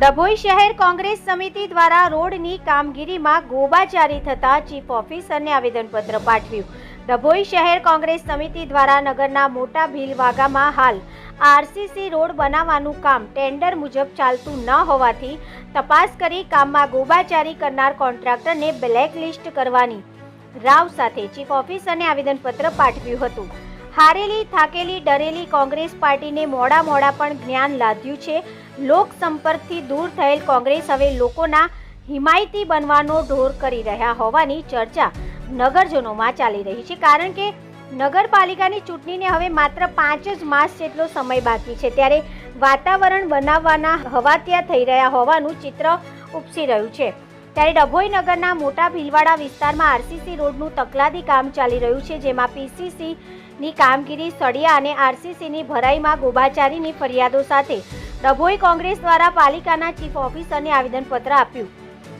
ડભોઈ શહેર કોંગ્રેસ સમિતિ દ્વારા રોડની કામગીરીમાં ગોબાચારી થતા ચીફ ઓફિસરને આવેદનપત્ર પાઠવ્યું। ડભોઈ શહેર કોંગ્રેસ સમિતિ દ્વારા નગરના મોટા ભીલવાગામાં હાલ આરસીસી રોડ બનાવવાનું કામ ટેન્ડર મુજબ ચાલતું ન હોવાથી તપાસ કરી કામમાં ગોબાચારી કરનાર કોન્ટ્રાક્ટરને બ્લેકલિસ્ટ કરવાની રાવ સાથે ચીફ ઓફિસરને આવેદનપત્ર પાઠવ્યું હતું। હારેલી થાકેલી ડરેલી કોંગ્રેસ પાર્ટીને મોડા પણ જ્ઞાન લાદ્યું છે। લોક સંપર્કથી દૂર થયેલ કોંગ્રેસ હવે લોકોના હિમાયતી બનવાનો ઢોર કરી રહ્યા હોવાની ચર્ચા નગરજનોમાં ચાલી રહી છે, કારણ કે નગરપાલિકાની ચૂંટણીને હવે માત્ર 5 જ માસ જેટલો સમય બાકી છે, ત્યારે વાતાવરણ બનાવવાના હવાતિયા થઈ રહ્યા હોવાનું ચિત્ર ઉપસી રહ્યું છે। ત્યારે ડભોઈ નગરના મોટા ભીલવાડા વિસ્તારમાં આરસીસી રોડનું તકલાદી કામ ચાલી રહ્યું છે, જેમાં પીસીસીની કામગીરી સળિયા અને આરસીસીની ભરાઈમાં ગોબાચારીની ફરિયાદો સાથે ડભોઈ કોંગ્રેસ દ્વારા પાલિકાના ચીફ ઓફિસરને આવેદનપત્ર આપ્યું,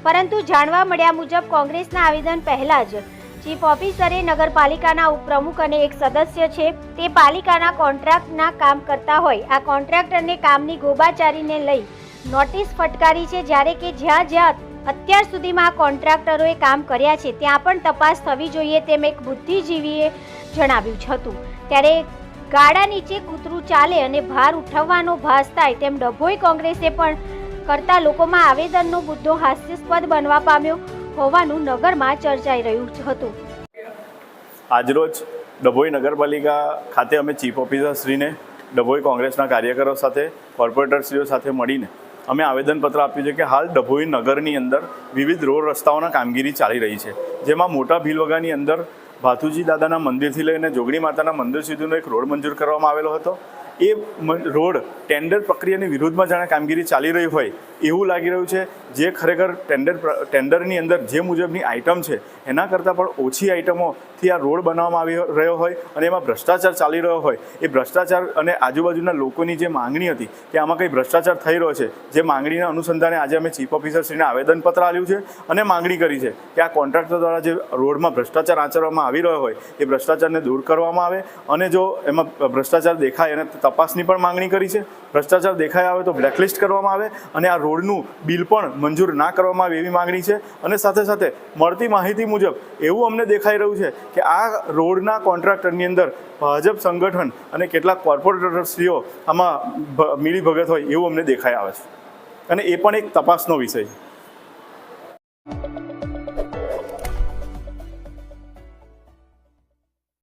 પરંતુ જાણવા મળ્યા મુજબ કોંગ્રેસના આવેદન પહેલા જ ચીફ ઓફિસરે નગરપાલિકાના ઉપપ્રમુખ અને એક સદસ્ય છે તે પાલિકાના કોન્ટ્રાક્ટના કામ કરતા હોય આ કોન્ટ્રાક્ટરને કામની ગોબાચારીને લઈ નોટિસ ફટકારી છે, જ્યારે કે જ્યાં અત્યાર સુધીમાં આ કોન્ટ્રાક્ટરોએ કામ કર્યા છે ત્યાં પણ તપાસ થવી જોઈએ તેમ એક બુદ્ધિજીવીએ જણાવ્યું હતું। ત્યારે ગાડા નીચે કૂતરું ચાલે અને ભાર ઉઠાવવાનો ભાસ થાય તેમ ડભોઈ કોંગ્રેસે પણ કરતા લોકોમાં આવેદનનો મુદ્દો હાસ્યાસ્પદ બનવા પામ્યો હોવાનું નગરમાં ચર્ચાઈ રહ્યું હતું। આજરોજ ડભોઈ નગરપાલિકા ખાતે અમે ચીફ ઓફિસર શ્રીને ડભોઈ કોંગ્રેસના કાર્યકરો સાથે કોર્પોરેટરશ્રીઓ સાથે મળીને અમે આવેદનપત્ર આપ્યું છે કે હાલ ડભોઈ નગરની અંદર વિવિધ રોડ રસ્તાઓના કામગીરી ચાલી રહી છે, જેમાં મોટા ભીલવાગાની અંદર ભાથુજી દાદાના મંદિરથી લઈને જોગણી માતાના મંદિર સુધીનો એક રોડ મંજૂર કરવામાં આવેલો હતો। એ રોડ ટેન્ડર પ્રક્રિયાની વિરુદ્ધમાં જાણે કામગીરી ચાલી રહી હોય એવું લાગી રહ્યું છે, જે ખરેખર ટેન્ડરની અંદર જે મુજબની આઇટમ છે એના કરતાં પણ ઓછી આઇટમોથી આ રોડ બનાવવામાં આવી રહ્યો હોય અને એમાં ભ્રષ્ટાચાર ચાલી રહ્યો હોય, એ ભ્રષ્ટાચાર અને આજુબાજુના લોકોની જે માંગણી હતી કે આમાં કંઈ ભ્રષ્ટાચાર થઈ રહ્યો છે, જે માંગણીના અનુસંધાને આજે અમે ચીફ ઓફિસરશ્રીને આવેદનપત્ર આપ્યું છે અને માંગણી કરી છે કે આ કોન્ટ્રાક્ટર દ્વારા જે રોડમાં ભ્રષ્ટાચાર આચરવામાં આવી રહ્યો હોય એ ભ્રષ્ટાચારને દૂર કરવામાં આવે અને જો એમાં ભ્રષ્ટાચાર દેખાય અને તપાસની પણ માંગણી કરી છે। ભ્રષ્ટાચાર દેખાય આવે તો બ્લેકલિસ્ટ કરવામાં આવે અને આ રોડનું બિલ પણ મંજૂર ના કરવામાં આવે એવી માંગણી છે। અને સાથે સાથે મળતી માહિતી મુજબ એવું અમને દેખાઈ રહ્યું છે કે આ રોડના કોન્ટ્રાક્ટરની અંદર ભાજપ સંગઠન અને કેટલાક કોર્પોરેટરશ્રીઓ આમાં મિલીભગત હોય એવું અમને દેખાઈ આવે છે અને એ પણ એક તપાસનો વિષય છે।